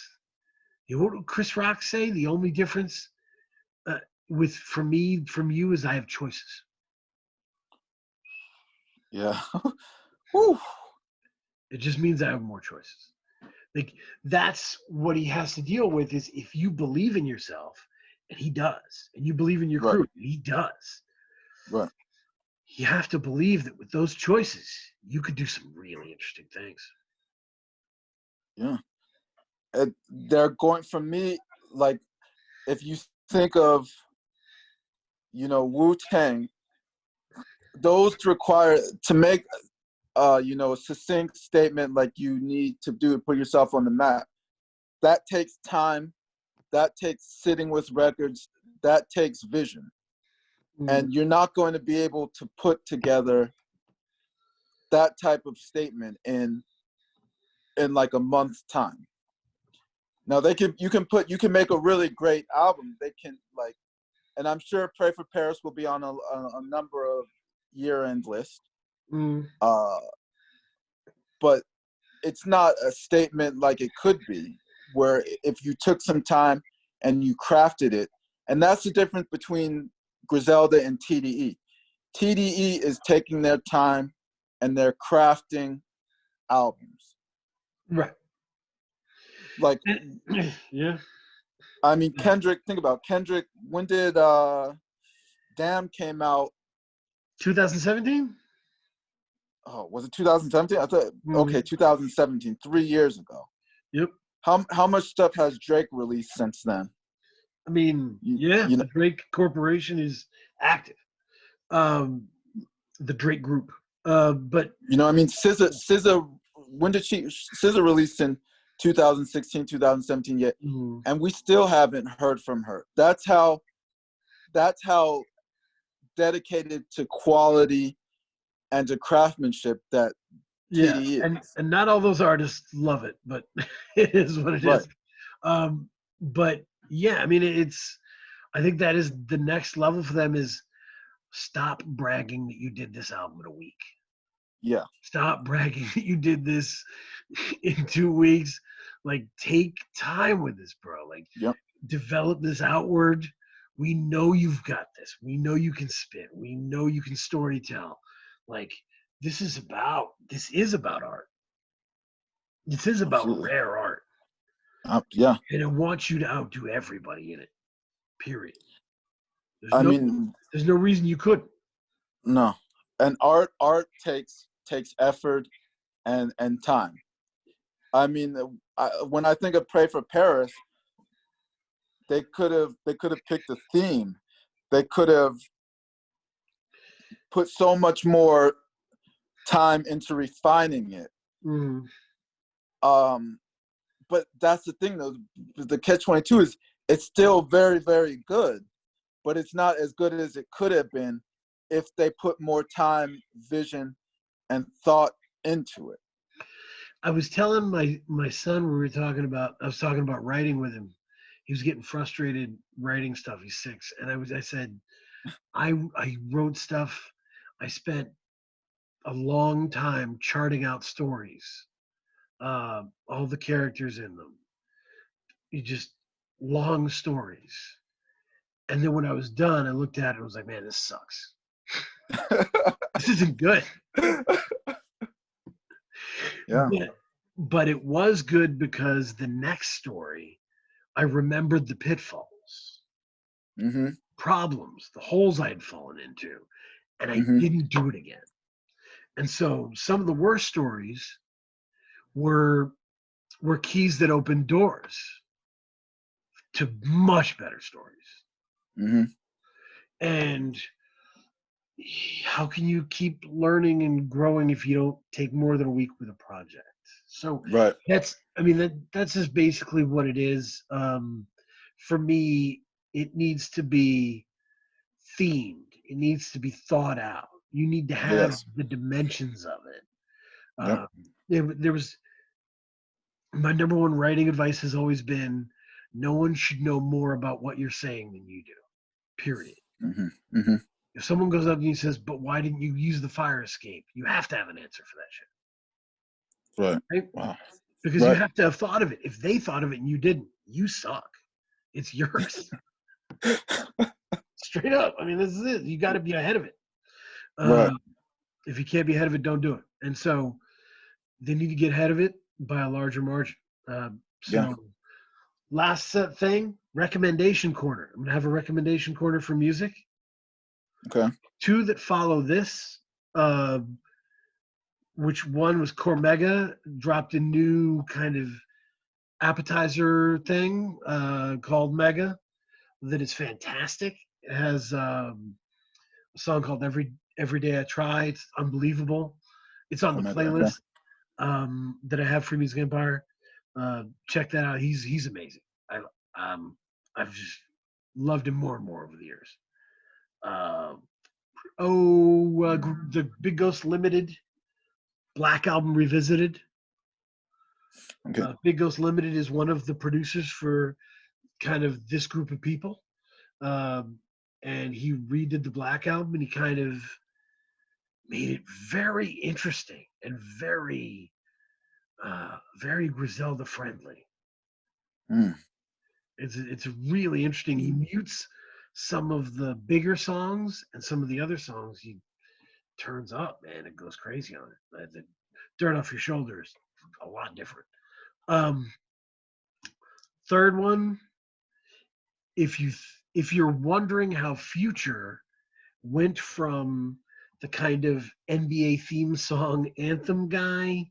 You know what Chris Rock say? The only difference from you is I have choices. Yeah. Woo. It just means I have more choices. Like, that's what he has to deal with, is if you believe in yourself, and he does, and you believe in your crew, and he does. Right. you have to believe that with those choices, you could do some really interesting things. Yeah. They're going, for me, like, if you think of, Wu-Tang, those require to make, a succinct statement like you need to do to put yourself on the map. That takes time. That takes sitting with records. That takes vision. And you're not going to be able to put together that type of statement in like a month's time. Now you can make a really great album. They can, like, and I'm sure Pray for Paris will be on a number of year-end lists. But it's not a statement like it could be, where if you took some time and you crafted it. And that's the difference between Griselda and TDE. TDE is taking their time and they're crafting albums. Right. Like, yeah. I mean, Kendrick, think about Kendrick. When did Damn came out? 2017? Oh, was it 2017? I thought, okay, 2017, 3 years ago. Yep. How much stuff has Drake released since then? I mean, the Drake Corporation is active. The Drake Group. But I mean, SZA, when did SZA released in 2016, 2017 yet? And we still haven't heard from her. That's how dedicated to quality and to craftsmanship that TDE is. And not all those artists love it, but it is what it is. But yeah, I mean, I think that is the next level for them, is stop bragging that you did this album in a week. Yeah. Stop bragging that you did this in 2 weeks. Like, take time with this, bro. Like, develop this outward. We know you've got this. We know you can spit. We know you can storytell. Like, this is about art. This is about rare art. Yeah. And it wants you to outdo everybody in it. Period. There's no reason you couldn't. No. And art takes effort and time. I mean, when I think of Pray for Paris, they could have picked a theme. They could have put so much more time into refining it. But that's the thing, though. The catch-22 is it's still very, very good, but it's not as good as it could have been if they put more time, vision, and thought into it. I was telling my son, I was talking about writing with him. He was getting frustrated writing stuff. He's 6. And I said, I wrote stuff. I spent a long time charting out stories, all the characters in them. Just long stories. And then when I was done, I looked at it and was like, man, this sucks. This isn't good. Yeah. But it was good because the next story, I remembered the pitfalls, problems, the holes I'd fallen into, and I didn't do it again. And so some of the worst stories were keys that opened doors to much better stories. And how can you keep learning and growing if you don't take more than a week with a project? So that's just basically what it is. For me, it needs to be themed. It needs to be thought out. You need to have the dimensions of it. There was my number one writing advice has always been, no one should know more about what you're saying than you do. Period. If someone goes up to you and says, but why didn't you use the fire escape? You have to have an answer for that shit. Right? Wow. Because you have to have thought of it. If they thought of it and you didn't, you suck. It's yours. Straight up. I mean, this is it. You got to be ahead of it. If you can't be ahead of it, don't do it. And so they need to get ahead of it by a larger margin. Last thing, recommendation corner. I'm going to have a recommendation corner for music. Okay. Two that follow this, which one was Cormega, dropped a new kind of appetizer thing called Mega that is fantastic. It has a song called Every Day I Try. It's unbelievable. It's on the Omega. Okay. playlist that I have for Music Empire. Check that out. He's amazing. I've just loved him more and more over the years. Uh, the Big Ghost Limited Black Album Revisited. Okay. Big Ghost Limited is one of the producers for kind of this group of people. And he redid the Black Album and he kind of made it very interesting and very, very Griselda friendly. Mm. It's really interesting. He mutes some of the bigger songs and some of the other songs he turns up, man. It goes crazy on it. The Dirt Off Your Shoulders, a lot different. Third one, if you're wondering how Future went from the kind of NBA theme song anthem guy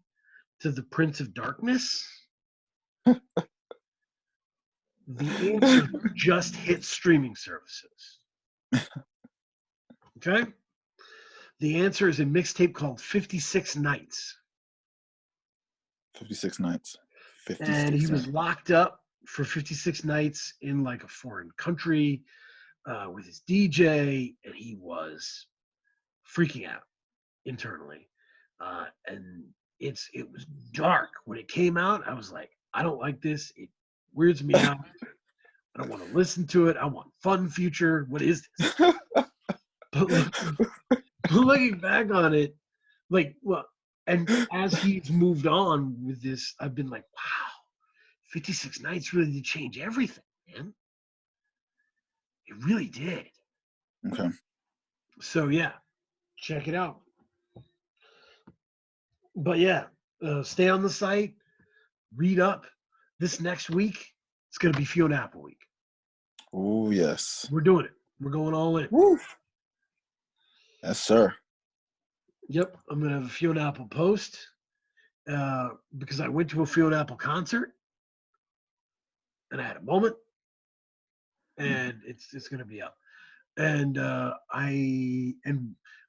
to the Prince of Darkness, the answer just hit streaming services. Okay? The answer is a mixtape called 56 Nights. 56 Nights. 56 and he was nights. locked up for 56 nights in like a foreign country with his DJ, and he was freaking out internally. And it was dark when it came out. I was like, I don't like this. It weirds me out. I don't want to listen to it. I want fun Future. What is this? But looking back on it, and as he's moved on with this, I've been like, wow, 56 Nights really did change everything, man. It really did. Okay. So yeah, check it out. But yeah, stay on the site, read up. This next week, it's going to be Fiona Apple week. Oh, yes. We're doing it. We're going all in. Woo. Yes, sir. Yep, I'm going to have a Fiona Apple post because I went to a Fiona Apple concert and I had a moment, and it's going to be up. And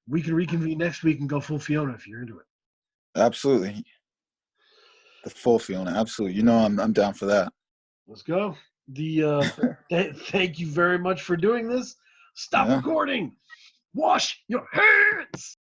we can reconvene next week and go full Fiona if you're into it. Absolutely. The full Fiona, absolutely. You know, I'm down for that. Let's go. Thank you very much for doing this. Stop recording. Wash your hands.